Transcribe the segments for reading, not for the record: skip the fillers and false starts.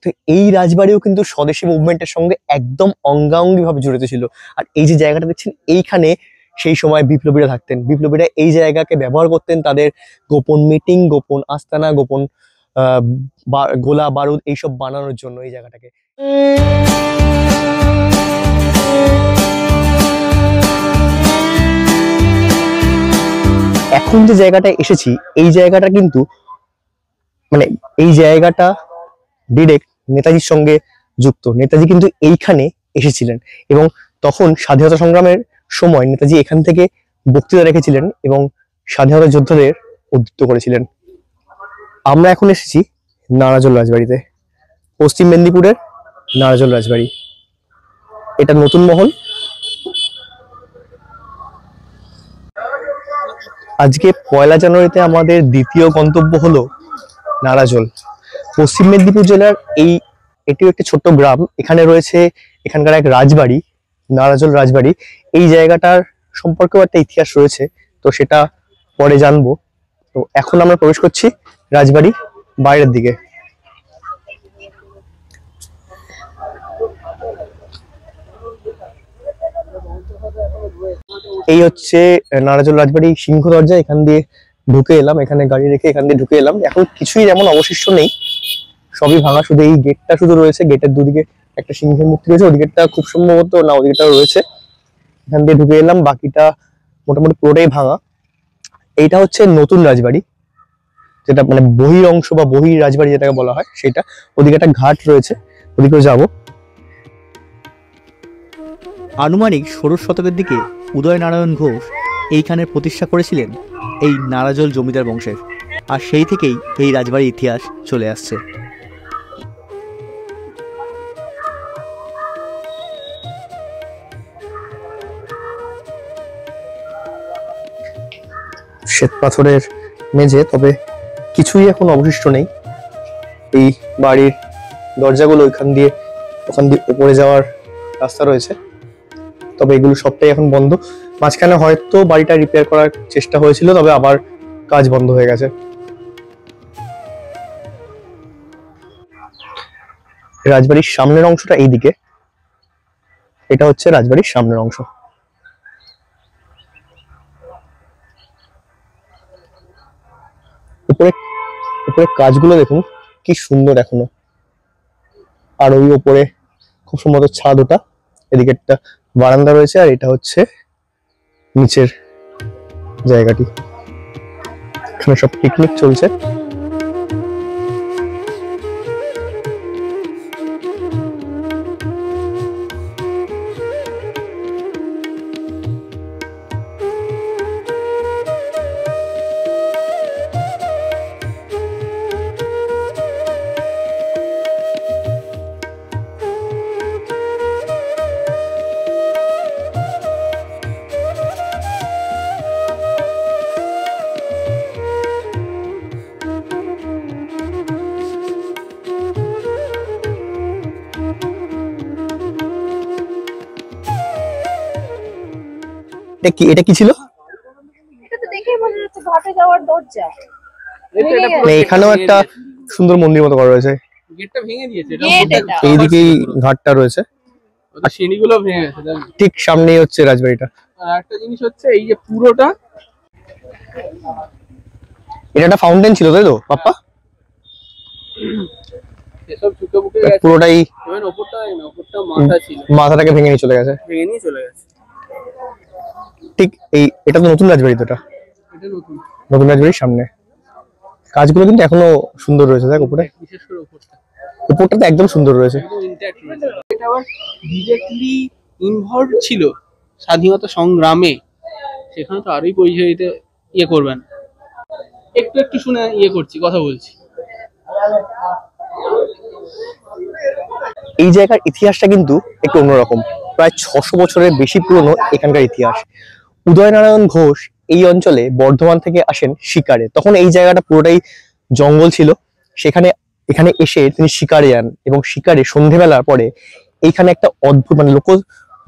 তো এই রাজবাড়িও কিন্তু স্বদেশী মুভমেন্টের সঙ্গে একদম অঙ্গাঙ্গি ভাবে জড়িত ছিল। আর এই যে জায়গাটা দেখছেন, এইখানে সেই সময় বিপ্লবীরা থাকতেন। বিপ্লবীরা এই জায়গাকে ব্যবহার করতেন তাদের গোপন মিটিং, গোপন আস্তানা, গোপন গোলা বারুদ এইসব বানানোর জন্য এই জায়গাটাকে। এখন যে জায়গাটায় এসেছি, এই জায়গাটা কিন্তু মানে এই জায়গাটা ডিরেক্ট নেতাজির সঙ্গে যুক্ত। নেতাজি কিন্তু এইখানে এসেছিলেন এবং তখন স্বাধীনতা সংগ্রামের সময় নেতাজি এখান থেকে বক্তৃতা রেখেছিলেন এবং স্বাধীনতা যোদ্ধাদের উদ্বুদ্ধ করেছিলেন। আমরা এখন এসেছি নারাজল রাজবাড়িতে, পশ্চিম মেদিনীপুরের নারাজল রাজবাড়ি। এটা নতুন মহল। আজকে 1 জানুয়ারিতে আমাদের দ্বিতীয় গন্তব্য হলো নারাজল। পশ্চিম মেদিনীপুর জেলার এটিও একটি ছোট্ট গ্রাম। এখানে রয়েছে এখানকার এক রাজবাড়ি, নারাজল রাজবাড়ি। এই জায়গাটার সম্পর্কেও একটা ইতিহাস রয়েছে, তো সেটা পরে জানবো। তো এখন আমরা প্রবেশ করছি রাজবাড়ি বাইরের দিকে। এই হচ্ছে নারাজল রাজবাড়ি সিংহ দরজা। এখান দিয়ে ঢুকে এলাম, এখানে গাড়ি রেখে এখান দিয়ে ঢুকে এলাম। এখন কিছুই যেমন অবশিষ্ট নেই, সবই ভাঙা, শুধু এই গেটটা শুধু রয়েছে। গেটের দুদিকে একটা সিংহের মূর্তি রয়েছে, ওদিকেরটা খুব সম্ভবত না, ওদিকেটাও রয়েছে। এখান দিয়ে ঢুকে এলাম, বাকিটা মোটামুটি পুরোটাই ভাঙা। এইটা হচ্ছে নতুন রাজবাড়ি, যেটা মানে বহির অংশ বা বহির রাজবাড়ি যেটাকে বলা হয় সেটা। ওদিকে একটা ঘাট রয়েছে, ওদিকেও যাবো। আনুমানিক 16 শতকের দিকে উদয়নারায়ণ ঘোষ এইখানে প্রতিষ্ঠা করেছিলেন এই নারাজল জমিদার বংশের, আর সেই থেকেই এই রাজবাড়ির ইতিহাস চলে আসছে। শ্বেত পাথরের মেঝে, তবে কিছুই এখন অবশিষ্ট নেই। এই বাড়ির দরজাগুলো ওখান দিয়ে উপরে যাওয়ার রাস্তা রয়েছে, তবে এগুলো সবটাই এখন বন্ধ। মাঝখানে হয়তো বাড়িটা রিপেয়ার করার চেষ্টা হয়েছিল, তবে আবার কাজ বন্ধ হয়ে গেছে। রাজবাড়ির সামনের অংশটা এইদিকে, এটা হচ্ছে রাজবাড়ির সামনের অংশ। উপরে কাজগুলো দেখুন কি সুন্দর এখনো। আর ওই উপরে খুব সম্ভবত ছাদ, ওটা এদিকে একটা বারান্দা রয়েছে, আর এটা হচ্ছে নিচের জায়গাটি। এখানে সব পিকনিক চলছে। এটা কি ছিল? এখানেও একটা সুন্দর মন্দির মতো করা রয়েছে। এইদিকেই ঘাটটা রয়েছে, সিঁড়িগুলো ভেঙে গেছে। ঠিক সামনেই হচ্ছে রাজবাড়িটা। আর একটা জিনিস হচ্ছে এই যে পুরোটা, এটা একটা ফাউন্টেন ছিল, তাই তো পাপ্পা? এসব ঝুঁকে বুকে গেছে পুরোটাই। ওপরটা মাথা ছিল, মাথাটাকে ভেঙে নিয়ে চলে গেছে। ঠিক এটা তো নতুন রাজবাড়ি, তো এটা নতুন রাজবাড়ির সামনে। কাজগুলো কিন্তু এখনো সুন্দর রয়েছে, দেখ উপরে, বিশেষ করে উপরটা তো একদম সুন্দর রয়েছে। এটা আবার ডিরেক্টলি ইনভলভ ছিল স্বাধীনতা সংগ্রামে, সেখানে তো আরোই পরিচয় দিতে করবেন। একটু শুনে করছি, কথা বলছি। এই জায়গার ইতিহাসটা কিন্তু একটু অন্যরকম। প্রায় 600 বছরের বেশি পুরনো এখানকার ইতিহাস। উদয়নারায়ণ ঘোষ এই অঞ্চলে বর্ধমান থেকে আসেন শিকারে। তখন এই জায়গাটা পুরোটাই জঙ্গল ছিল। এখানে এসে তিনি শিকারে যান, এবং শিকারে সন্ধেবেলার পরে এইখানে একটা অদ্ভুত লোক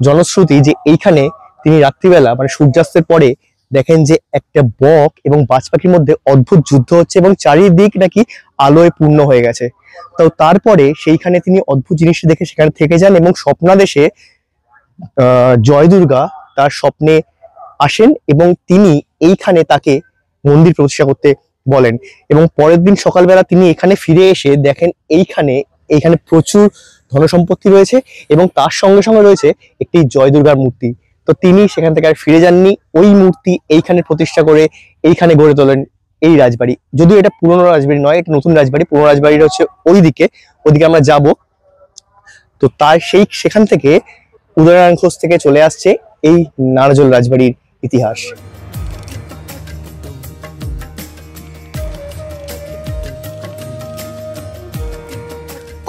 জনশ্রুতি যে এইখানে তিনি রাত্রিবেলা সূর্যাস্তের পরে দেখেন যে একটা বক এবং বাজ পাখির মধ্যে অদ্ভুত যুদ্ধ হচ্ছে, এবং চারিদিক নাকি আলোয় পূর্ণ হয়ে গেছে। তো তারপরে সেইখানে তিনি অদ্ভুত জিনিসটা দেখে সেখানে থেকে যান এবং স্বপ্নাদেশে জয় দুর্গা তার স্বপ্নে আসেন এবং তিনি এইখানে তাকে মন্দির প্রতিষ্ঠা করতে বলেন। এবং পরের দিন সকালবেলা তিনি এখানে ফিরে এসে দেখেন এইখানে প্রচুর ধনসম্পত্তি রয়েছে এবং তার সঙ্গে সঙ্গে রয়েছে একটি জয় দুর্গার মূর্তি। তো তিনি সেখান থেকে আর ফিরে যাননি, ওই মূর্তি এইখানে প্রতিষ্ঠা করে এইখানে গড়ে তোলেন এই রাজবাড়ি। যদিও এটা পুরনো রাজবাড়ি নয়, এটা নতুন রাজবাড়ি। পুরনো রাজবাড়িটা হচ্ছে ওইদিকে আমরা যাব। তো তার সেখান থেকে উদয়নারায়ণ ঘোষ থেকে চলে আসছে এই নারাজল রাজবাড়ির ইতিহাস।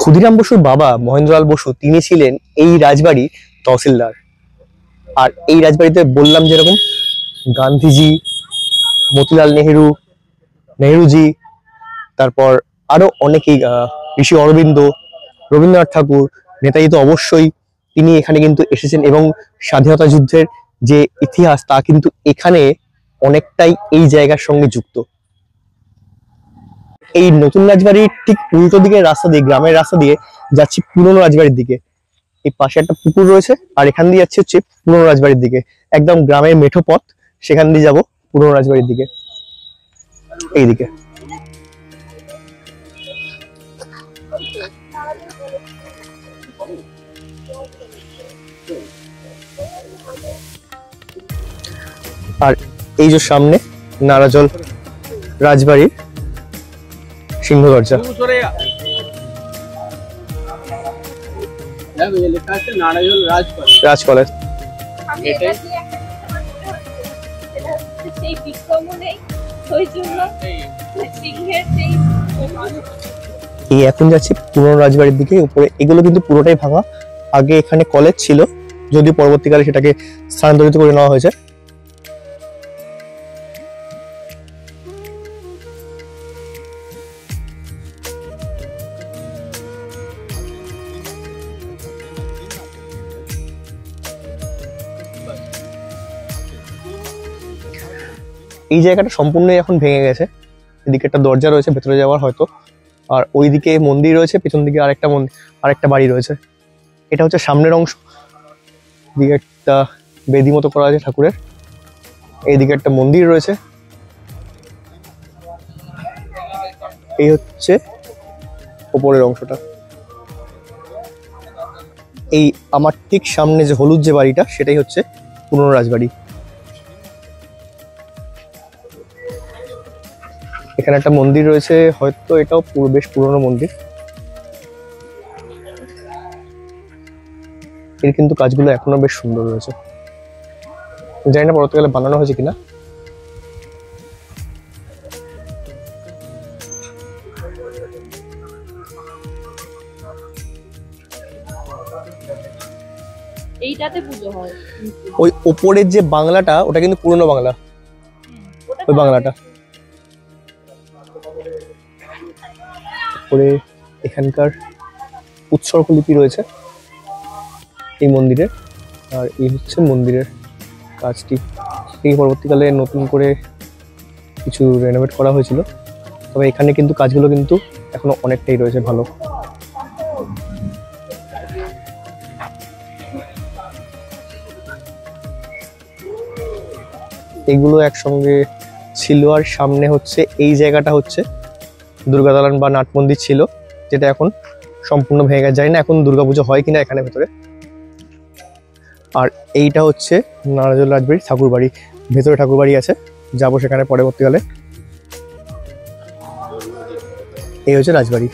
ক্ষুদিরাম বসুর বাবা মহেন্দ্রলাল বসু তিনি ছিলেন এই রাজবাড়ির তহসিলদার। আর এই রাজবাড়িতে বললাম যেরকম গান্ধীজি, মতিলাল নেহরুজি, তারপর আরো অনেকেই, ঋষি অরবিন্দ, রবীন্দ্রনাথ ঠাকুর, নেতাজি তো অবশ্যই তিনি এখানে কিন্তু এসেছেন এবং স্বাধীনতা যুদ্ধের যে ইতিহাস তা কিন্তু এখানে অনেকটাই এই জায়গার সঙ্গে যুক্ত। এই নতুন রাজবাড়ির ঠিক উল্টো দিকে রাস্তা দিয়ে, গ্রামের রাস্তা দিয়ে যাচ্ছি পুরনো রাজবাড়ির দিকে। এই পাশে একটা পুকুর রয়েছে আর এখান দিয়ে যাচ্ছে হচ্ছে পুরনো রাজবাড়ির দিকে, একদম গ্রামের মেঠো পথ, সেখান দিয়ে যাব পুরনো রাজবাড়ির দিকে। এইদিকে আর এই যে সামনে নারাজল রাজবাড়ির সিংহ দরজা। রাজ কলেজ। এই এখন যাচ্ছি পুরনো রাজবাড়ির দিকে। উপরে এগুলো কিন্তু পুরোটাই ভাঙা, আগে এখানে কলেজ ছিল, যদি পরবর্তীকালে সেটাকে স্থানান্তরিত করে নেওয়া হয়েছে। এই জায়গাটা সম্পূর্ণই এখন ভেঙে গেছে। এদিকে একটা দরজা রয়েছে ভেতরে যাওয়ার হয়তো, আর ওইদিকে মন্দির রয়েছে, পেছন দিকে আরেকটা বাড়ি রয়েছে। এটা হচ্ছে সামনের অংশ, দিকে একটা বেদি মতো করা আছে ঠাকুরের, এইদিকে একটা মন্দির রয়েছে। এই হচ্ছে ওপরের অংশটা। এই আমার ঠিক সামনে যে হলুদ যে বাড়িটা সেটাই হচ্ছে পুরনো রাজবাড়ি। এখানে একটা মন্দির রয়েছে, হয়তো এটাও বেশ পুরনো মন্দির। এর কিন্তু কাজগুলো এখনো বেশ সুন্দর রয়েছে, জানি না পরবর্তীকালে বানানো হয়েছে কিনা। এইটাতে পুজো হয়। ওই ওপরের যে বাংলাটা ওটা কিন্তু পুরনো বাংলা, ওই বাংলাটা। তারপরে এখানকার উৎসর্গ লিপি রয়েছে এই মন্দিরের, আর এই হচ্ছে মন্দিরের কাজটি। এই পরবর্তীকালে নতুন করে কিছু রেনোভেট করা হয়েছিল, তবে এখানে কিন্তু কাজগুলো কিন্তু এখনো অনেকটাই রয়েছে ভালো। এগুলো একসঙ্গে ছিল। আর সামনে হচ্ছে এই জায়গাটা হচ্ছে দুর্গা দালান বা নাট মন্দির ছিল, যেটা এখন সম্পূর্ণ ভেঙে গেছে। জানি না এখন দুর্গাপুজো হয় কিনা এখানে ভেতরে। আর এইটা হচ্ছে নারাজল রাজবাড়ির ঠাকুর বাড়ি, ভেতরে ঠাকুর বাড়ি আছে, যাবো সেখানে পরবর্তীকালে। এই হচ্ছে রাজবাড়ি।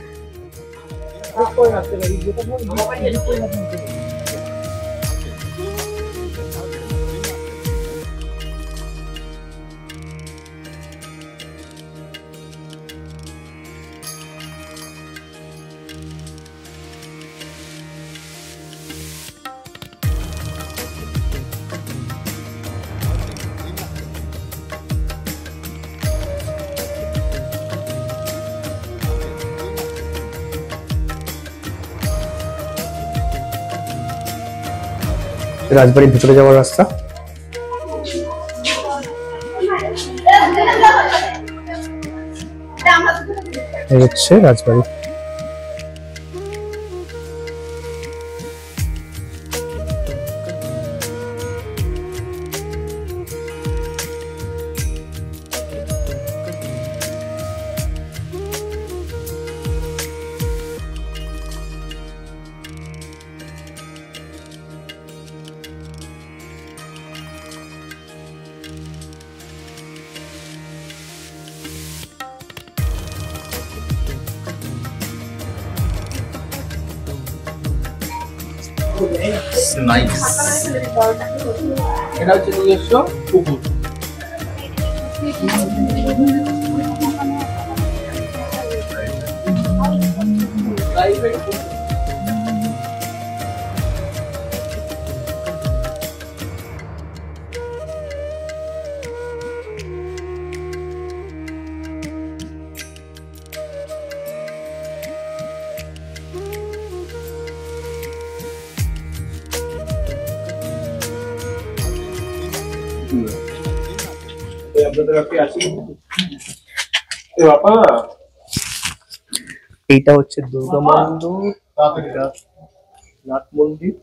রাজবাড়ির ভিতরে যাওয়ার রাস্তা। এই হচ্ছে রাজবাড়ি। এটা হচ্ছে নিজস্ব পুকুর। প্রাইভেট পুকুর। এইটা হচ্ছে দুর্গা মন্দির, এটা নাট মন্দির,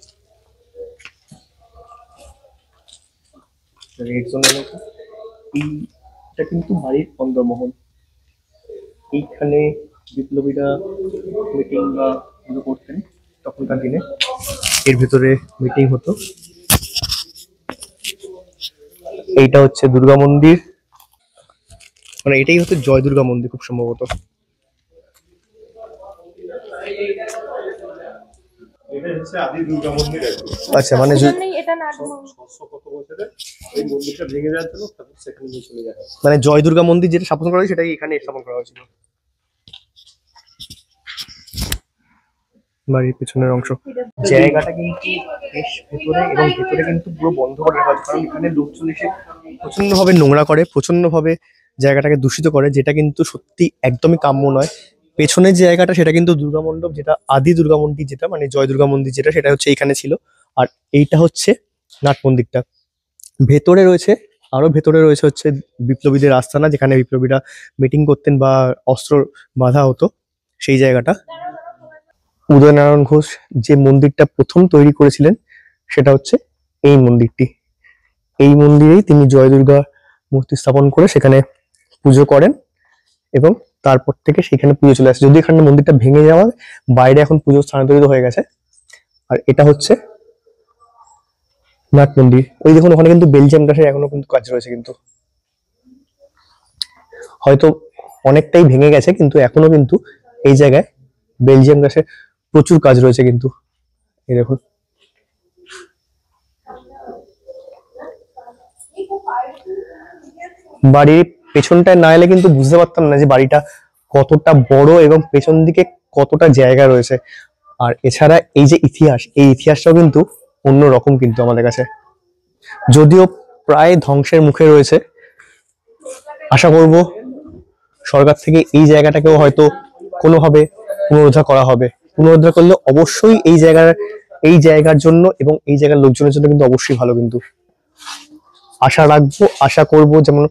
রেড জোন এলাকা। এইটা কিন্তু বাড়ির অন্দরমহল। এইখানে বিপ্লবীরা মিটিং বা এগুলো করতেন তখনকার দিনে, এর ভিতরে মিটিং হতো। এইটা হচ্ছে দুর্গা মন্দির, মানে এটাই হচ্ছে জয় দুর্গা মন্দির খুব সম্ভবত। এটা হচ্ছে আদি দুর্গা মন্দির আর কি। আচ্ছা, মানে জন্যই এটা নাটমন্দির। 600 কত বছরে এই মন্দিরটা ভেঙে যাওয়ার জন্য তারপর সেখানে নিয়ে চলে যায়। মানে জয় দুর্গা মন্দির যেটা স্থাপন করা হয়েছে সেটাই এখানে স্থাপন করা হয়েছিল। বাড়ির পিছনের অংশ, জায়গাটা কিন্তু বেশ ভেতরে, এবং ভেতরে কিন্তু পুরো বন্ধ করে রাখা হয়েছে, কারণ এখানে লোকজন এসে প্রচন্ড ভাবে নোংরা করে, প্রচন্ড ভাবে জায়গাটাকে দূষিত করে, যেটা কিন্তু সত্যি একদমই কাম্য নয়। পেছনের যে জায়গাটা সেটা কিন্তু দুর্গা মণ্ডপ, যেটা আদি দুর্গা মন্দির, যেটা মানে জয় দুর্গা মন্দির যেটা, সেটা হচ্ছে এখানে ছিল। আর এইটা হচ্ছে নাট মন্দিরটা। ভেতরে রয়েছে, আরো ভেতরে রয়েছে হচ্ছে বিপ্লবীদের আস্তানা, যেখানে বিপ্লবীরা মিটিং করতেন বা অস্ত্র বাঁধা হতো সেই জায়গাটা। উদয়নারায়ণ ঘোষ যে মন্দিরটা প্রথম তৈরি করেছিলেন সেটা হচ্ছে এই মন্দিরটি। এই মন্দিরেই তিনি জয় দুর্গা মূর্তি স্থাপন করে সেখানে পুজো করেন, এবং তারপর থেকে সেখানে পুজো চলে আসে। যদি এখানে মন্দিরটা ভেঙে যাওয়ার বাইরে এখন পুজো স্থানান্তরিত হয়ে গেছে। আর এটা হচ্ছে নাট মন্দির। ওই দেখুন, ওখানে কিন্তু বেলজিয়াম গ্রাসের এখনো কিন্তু কাজ রয়েছে, কিন্তু হয়তো অনেকটাই ভেঙে গেছে, কিন্তু এখনো কিন্তু এই জায়গায় বেলজিয়াম গ্রাসের প্রচুর কাজ রয়েছে কিন্তু। এই দেখুন, বাড়ির পেছনটায় না এলে কিন্তু বুঝতে পারতাম না যে বাড়িটা কতটা বড় এবং পেছন দিকে কতটা জায়গা রয়েছে। আর এছাড়া এই যে ইতিহাস, এই ইতিহাসটাও কিন্তু অন্য রকম কিন্তু আমাদের কাছে, যদিও প্রায় ধ্বংসের মুখে রয়েছে। আশা করব সরকার থেকে এই জায়গাটাকেও হয়তো কোনোভাবে পুনরুদ্ধার করা হবে। পুনরুদ্ধার করলে অবশ্যই এই জায়গার জন্য এবং এই জায়গার লোকজনের জন্য কিন্তু অবশ্যই ভালো। কিন্তু আশা রাখবো, আশা করব যেমন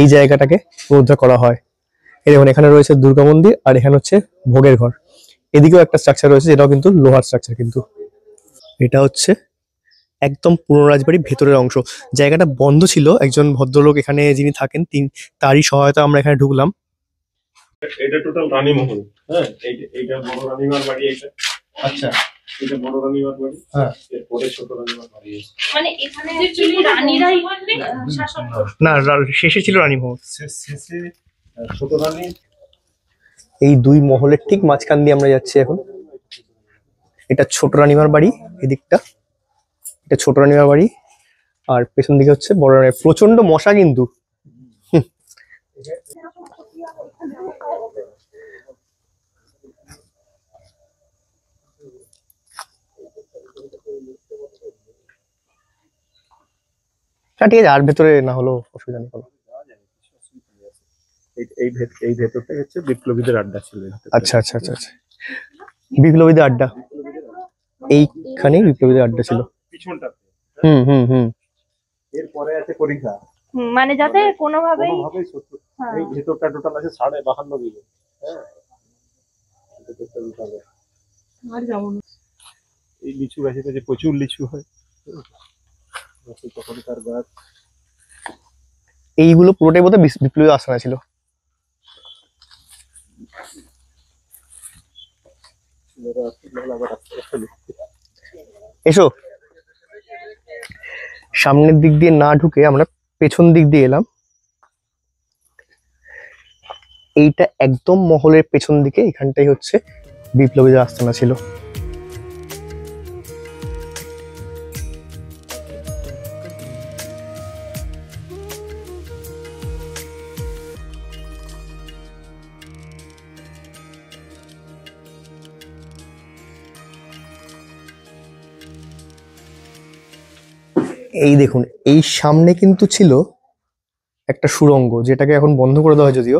এই জায়গাটাকে পুনরুদ্ধার করা হয়। এই দেখুন, এখানে রয়েছে দুর্গা মন্দির, আর এখানে হচ্ছে ভোগের ঘর। এদিকেও একটা স্ট্রাকচার রয়েছে, যেটাও কিন্তু লোহার স্ট্রাকচার কিন্তু। এটা হচ্ছে একদম পুরনো রাজবাড়ির ভেতরের অংশ। জায়গাটা বন্ধ ছিল, একজন ভদ্রলোক এখানে যিনি থাকেন তারই সহায়তা আমরা এখানে ঢুকলাম। এটা টোটাল রানীমহল। হ্যাঁ, এইটা বড় রানীমার বাড়ি। এটা আচ্ছা, এটা বড় রানীমার বাড়ি। হ্যাঁ, এরপরে ছোট রানীমার বাড়ি আছে। মানে এখানে অ্যাকচুয়ালি রানীরাই শাসন করতো। না, শেষে ছিল রানীমহল। শেষে ছোট রানী। এই দুই মহলের ঠিক মাঝখান দিয়ে আমরা যাচ্ছি এখন। এটা ছোট রানীমার বাড়ি, এদিকটা এটা ছোট রানীমার বাড়ি, আর পেছন দিকে হচ্ছে বড় রানী। প্রচন্ড মশা কিন্তু। হ্যাঁ, ঠিক আছে, আর ভেতরে না হলো অসুবিধা নেই কোনো। এই ভেতরটা হচ্ছে বিপ্লবীদের আড্ডা ছিল। আচ্ছা আচ্ছা আচ্ছা আচ্ছা, বিপ্লবীদের আড্ডা, এইখানেই বিপ্লবীদের আড্ডা ছিল। পিছনটা। হুম হুম হুম। এরপরে আছে পরীক্ষা। মানে যাতে কোনোভাবেই কোনোভাবেই সত্য। হ্যাঁ। এই ভেতরটা টোটাল আছে 52.5 বিঘে। হ্যাঁ, ভেতরটা টোটাল। আর যাবো না। এই লিচু গাছে যে প্রচুর লিচু হয়, তখনকার গাছ। এইগুলো পুরোটাই বোধহয় বিপ্লবী আস্তানা ছিল। এসো, সামনের দিক দিয়ে না ঢুকে আমরা পেছন দিক দিয়ে এলাম। এইটা একদম মহলের পেছন দিকে, এখানটাই হচ্ছে বিপ্লবীদের আস্তানা ছিল। এই দেখুন, এই সামনে কিন্তু ছিল একটা সুড়ঙ্গ, যেটাকে এখন বন্ধ করে দেওয়া হয় যদিও।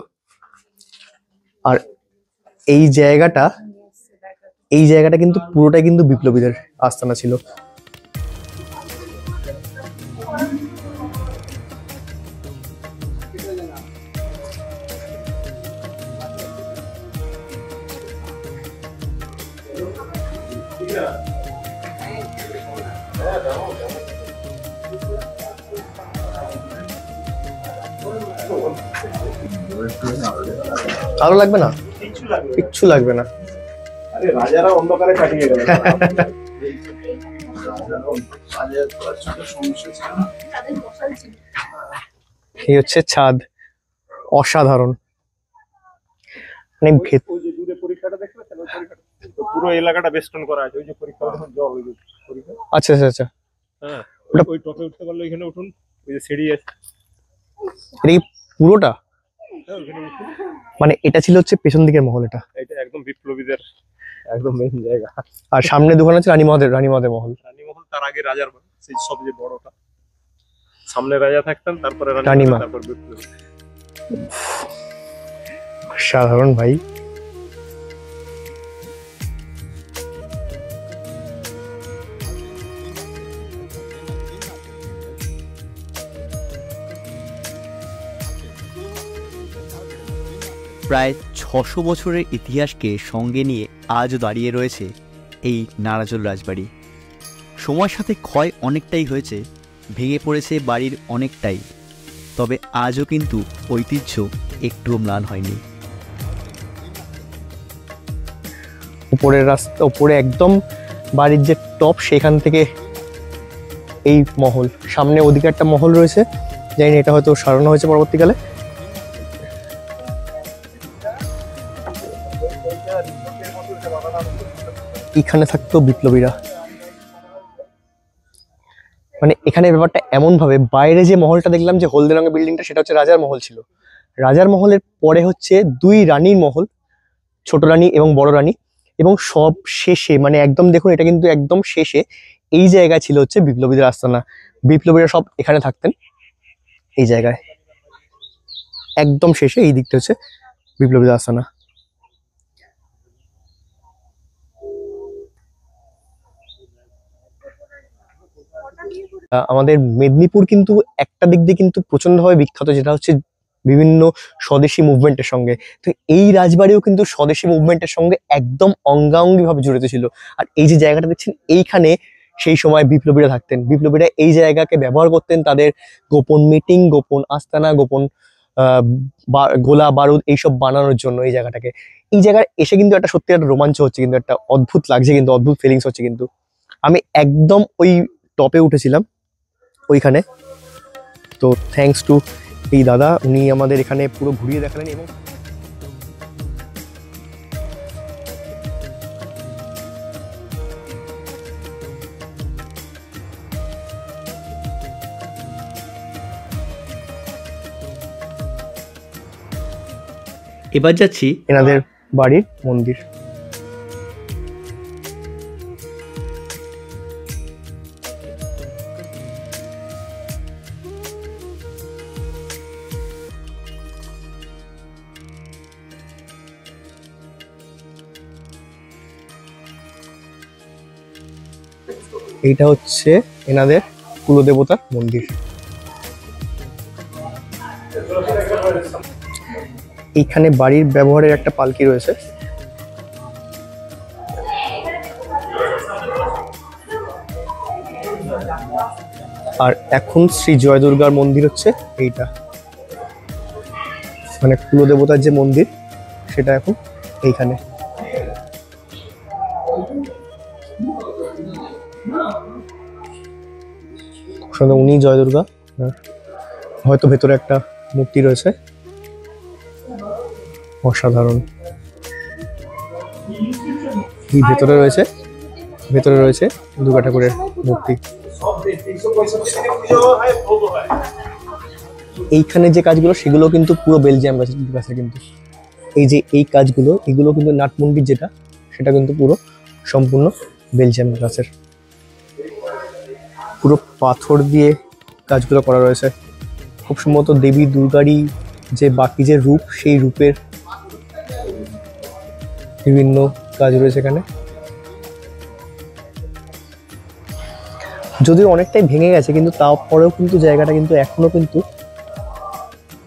আর এই জায়গাটা কিন্তু পুরোটাই কিন্তু বিপ্লবীদের আস্তানা ছিল। আলো লাগবে না, কিচ্ছু লাগবে না। আরে রাজারা অন্ধকারে কাটিয়ে গেল। এই হচ্ছে ছাদ, অসাধারণ। মানে ওই যে দূরে পরীক্ষাটা দেখলে ওই পরীক্ষাটা পুরো এলাকাটা বেষ্টন করা আছে। ওই যে পরীক্ষা যখন জল ওই যে পরীক্ষা। আচ্ছা আচ্ছা আচ্ছা, হ্যাঁ, ওই টপে উঠতে পারলে এখানে উঠুন, ওই যে সিঁড়ি আছে। এটা কি পুরোটা? হ্যাঁ, ওখানে উঠুন। মানে এটা ছিল হচ্ছে পেছন দিকের মহল, এটা এটা একদম বিপ্লবীদের একদম মেইন জায়গা। আর সামনে দোকান আছে রানী মহল। রানীমহল তার আগে রাজার বাড়ি, সেই সবচেয়ে বড়টা। সামনে রাজা থাকতেন, তারপরে রানীমা। তারপর বিপ্লবী। সাধারণ ভাই। প্রায় 600 বছরের ইতিহাসকে সঙ্গে নিয়ে আজও দাঁড়িয়ে রয়েছে এই নারাজল রাজবাড়ি। সময়ের সাথে ক্ষয় অনেকটাই হয়েছে, ভেঙে পড়েছে বাড়ির অনেকটাই, তবে আজও কিন্তু ঐতিহ্য একটুও ম্লান হয়নি। উপরের রাস্তা, উপরে একদম বাড়ির যে টপ, সেখান থেকে এই মহল। সামনে ওদিকে একটা মহল রয়েছে, জানি না এটা হয়তো সারানো হয়েছে পরবর্তীকালে। এখানে থাকতো বিপ্লবীরা। মানে এখানে ব্যাপারটা এমন ভাবে, বাইরে যে মহলটা দেখলাম যে হলদে রঙের বিল্ডিংটা, সেটা হচ্ছে রাজার মহল ছিল। রাজার মহলের পরে হচ্ছে দুই রানীর মহল, ছোট রানী এবং বড় রানী। এবং সব শেষে, মানে একদম দেখুন, এটা কিন্তু একদম শেষে এই জায়গায় ছিল হচ্ছে বিপ্লবীদের আস্তানা। বিপ্লবীরা সব এখানে থাকতেন এই জায়গায়। একদম শেষে এই দিকটা হচ্ছে বিপ্লবীদের আস্তানা। আমাদের মেদিনীপুর কিন্তু একটা দিক দিয়ে কিন্তু প্রচন্ডভাবে বিখ্যাত, যেটা হচ্ছে বিভিন্ন স্বদেশী মুভমেন্টের সঙ্গে। তো এই রাজবাড়িও কিন্তু স্বদেশী মুভমেন্টের সঙ্গে একদম অঙ্গাঙ্গি ভাবে জড়িত ছিল। আর এই যে জায়গাটা দেখছেন, এইখানে সেই সময় বিপ্লবীরা থাকতেন। বিপ্লবীরা এই জায়গাকে ব্যবহার করতেন তাদের গোপন মিটিং, গোপন আস্তানা, গোপন গোলা বারুদ এইসব বানানোর জন্য। এই জায়গাটাকে, এই জায়গায় এসে কিন্তু একটা সত্যি একটা রোমাঞ্চ হচ্ছে, কিন্তু একটা অদ্ভুত লাগছে, কিন্তু অদ্ভুত ফিলিংস হচ্ছে। কিন্তু আমি একদম ওই টপে উঠেছিলাম ওইখানে। তো থ্যাঙ্কস টু এই দাদা, উনি আমাদের এখানে পুরো ঘুরিয়ে দেখালেন। এবং এবার যাচ্ছি এনাদের বাড়ির মন্দির। এইটা হচ্ছে এনাদের কুলদেবতার মন্দির। এইখানে বাড়ির ব্যবহারের একটা পালকি রয়েছে। আর এখন শ্রী জয় দুর্গার মন্দির হচ্ছে এইটা, মানে কুলদেবতার যে মন্দির সেটা এখন এইখানে। উনি জয় দুর্গা, হয়তো ভেতরে একটা মূর্তি রয়েছে। অসাধারণ। এই ভেতরে রয়েছে দুর্গা ঠাকুরের মূর্তি। এইখানে যে কাজগুলো, সেগুলো কিন্তু পুরো বেলজিয়াম গাছের কিন্তু। এই যে এই কাজগুলো, এগুলো কিন্তু নাটমন্দির যেটা, সেটা কিন্তু পুরো সম্পূর্ণ বেলজিয়াম গাছের। পুরো পাথর দিয়ে কাজগুলো করা রয়েছে। খুব সম্ভবত দেবী দুর্গারই যে বাকি যে রূপ, সেই রূপের বিভিন্ন কাজ রয়েছে এখানে। যদিও অনেকটাই ভেঙে গেছে, কিন্তু তারপরেও কিন্তু জায়গাটা কিন্তু এখনো কিন্তু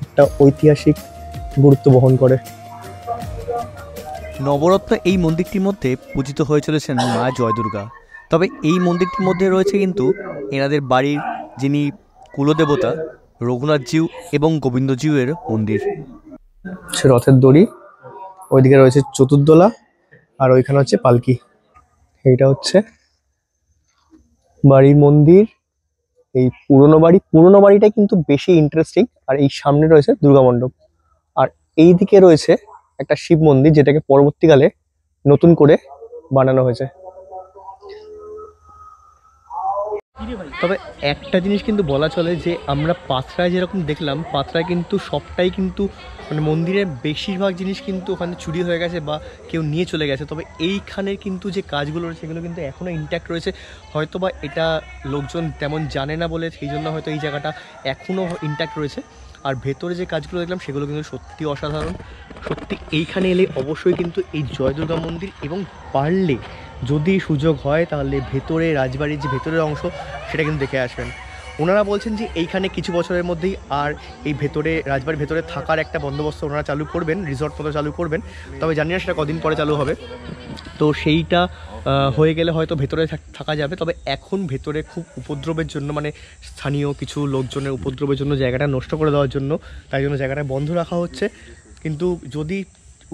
একটা ঐতিহাসিক গুরুত্ব বহন করে। নবরত্ন এই মন্দিরটির মধ্যে পূজিত হয়ে চলেছেন মা জয় দুর্গা। তবে এই মন্দিরটির মধ্যে রয়েছে কিন্তু এনাদের বাড়ির যিনি কুলদেবতা রঘুনাথজিউ এবং গোবিন্দজিউয়ের মন্দির। সে রথের দড়ি, ওইদিকে রয়েছে চতুর্দোলা, আর ওইখানে হচ্ছে পালকি। এইটা হচ্ছে বাড়ির মন্দির। এই পুরনো বাড়িটা কিন্তু বেশি ইন্টারেস্টিং। আর এই সামনে রয়েছে দুর্গা মণ্ডপ, আর এই দিকে রয়েছে একটা শিব মন্দির, যেটাকে পরবর্তীকালে নতুন করে বানানো হয়েছে। তবে একটা জিনিস কিন্তু বলা চলে যে আমরা পাথরায় যেরকম দেখলাম, পাথরায় কিন্তু সবটাই কিন্তু মানে মন্দিরের বেশিরভাগ জিনিস কিন্তু ওখানে চুরি হয়ে গেছে বা কেউ নিয়ে চলে গেছে। তবে এইখানের কিন্তু যে কাজগুলো রয়েছে সেগুলো কিন্তু এখনও ইন্ট্যাক্ট রয়েছে। হয়তো বা এটা লোকজন তেমন জানে না বলে সেই জন্য হয়তো এই জায়গাটা এখনও ইন্ট্যাক্ট রয়েছে। আর ভেতরে যে কাজগুলো দেখলাম সেগুলো কিন্তু সত্যি অসাধারণ। সত্যি এইখানে এলে অবশ্যই কিন্তু এই জয় দুর্গা মন্দির, এবং পারলে যদি সুযোগ হয় তাহলে ভেতরে রাজবাড়ির যে ভেতরের অংশ সেটা কিন্তু দেখে আসবেন। ওনারা বলছেন যে এইখানে কিছু বছরের মধ্যেই আর এই ভেতরে রাজবাড়ির ভেতরে থাকার একটা বন্দোবস্ত ওনারা চালু করবেন, রিসর্ট মতো চালু করবেন। তবে জানি না সেটা কদিন পরে চালু হবে। তো সেইটা হয়ে গেলে হয়তো ভেতরে থাকা যাবে। তবে এখন ভেতরে খুব উপদ্রবের জন্য, মানে স্থানীয় কিছু লোকজনের উপদ্রবের জন্য জায়গাটা নষ্ট করে দেওয়ার জন্য, তাই জন্য জায়গাটা বন্ধ রাখা হচ্ছে। কিন্তু যদি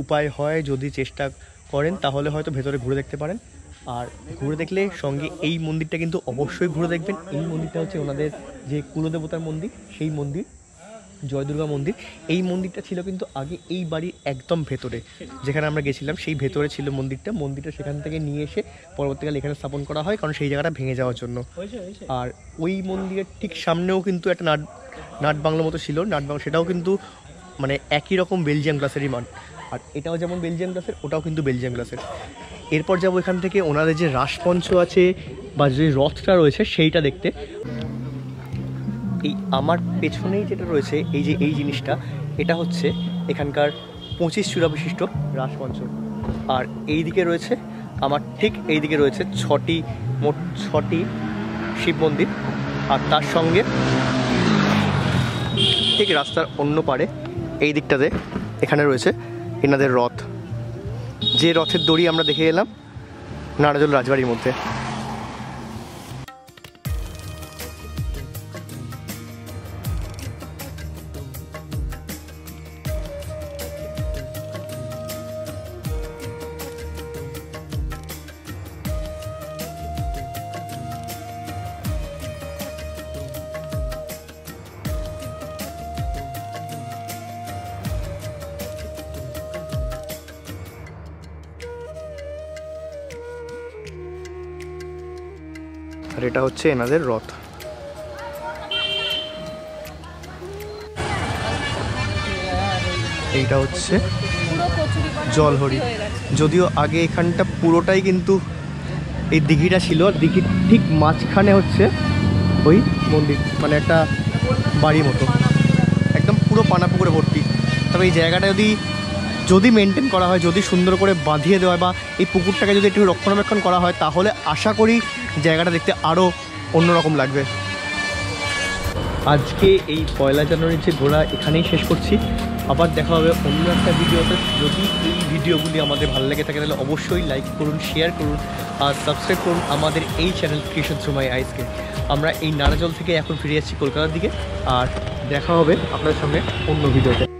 উপায় হয়, যদি চেষ্টা করেন, তাহলে হয়তো ভেতরে ঘুরে দেখতে পারেন। আর ঘুরে দেখলে সঙ্গে এই মন্দিরটা কিন্তু অবশ্যই ঘুরে দেখবেন। এই মন্দিরটা হচ্ছে ওনাদের যে কুলদেবতার মন্দির, সেই মন্দির জয় দুর্গা মন্দির। এই মন্দিরটা ছিল কিন্তু আগে এই বাড়ির একদম ভেতরে, যেখানে আমরা গেছিলাম সেই ভেতরে ছিল মন্দিরটা সেখান থেকে নিয়ে এসে পরবর্তীকালে এখানে স্থাপন করা হয়, কারণ সেই জায়গাটা ভেঙে যাওয়ার জন্য। আর ওই মন্দিরের ঠিক সামনেও কিন্তু একটা নাট বাংলো মতো ছিল, সেটাও কিন্তু মানে একই রকম বেলজিয়াম গ্লাসেরই মান। আর এটাও যেমন বেলজিয়াম গ্লাসের, ওটাও কিন্তু বেলজিয়াম গ্লাসের। এরপর যাবো এখান থেকে ওনাদের যে রাসপঞ্চ আছে বা যে রথটা রয়েছে সেইটা দেখতে। এই আমার পেছনেই যেটা রয়েছে এই জিনিসটা, এটা হচ্ছে এখানকার 25 চূড়া বিশিষ্ট রাসমঞ্চ। আর এই দিকে রয়েছে আমার ঠিক এই দিকে রয়েছে মোট ছটি শিব মন্দির। আর তার সঙ্গে ঠিক রাস্তার অন্য পারে এই দিকটাতে এখানে রয়েছে এনাদের রথ, যে রথের দড়ি আমরা দেখে এলাম নারাজল রাজবাড়ির মধ্যে। আর এটা হচ্ছে এনাদের রথ। এইটা হচ্ছে জলহরি। যদিও আগে এখানটা পুরোটাই কিন্তু এই দিঘিটা ছিল, দিঘির ঠিক মাঝখানে হচ্ছে ওই মন্দির, মানে একটা বাড়ি মতো একদম পুরো পানা পুকুরে ভর্তি। তবে এই জায়গাটা যদি মেনটেন করা হয়, যদি সুন্দর করে বাঁধিয়ে দেওয়া হয়, বা এই পুকুরটাকে যদি একটু রক্ষণাবেক্ষণ করা হয়, তাহলে আশা করি জায়গাটা দেখতে আরও অন্যরকম লাগবে। আজকে এই 1 জানুয়ারির যে ঘোরা এখানেই শেষ করছি। আবার দেখা হবে অন্য একটা ভিডিওতে। যদি এই ভিডিওগুলি আমাদের ভালো লেগে থাকে তাহলে অবশ্যই লাইক করুন, শেয়ার করুন, আর সাবস্ক্রাইব করুন আমাদের এই চ্যানেল ক্রিয়েশন থ্রু মাই আইসকে। আমরা এই নারাজল থেকে এখন ফিরে যাচ্ছি কলকাতার দিকে। আর দেখা হবে আপনাদের সঙ্গে অন্য ভিডিওতে।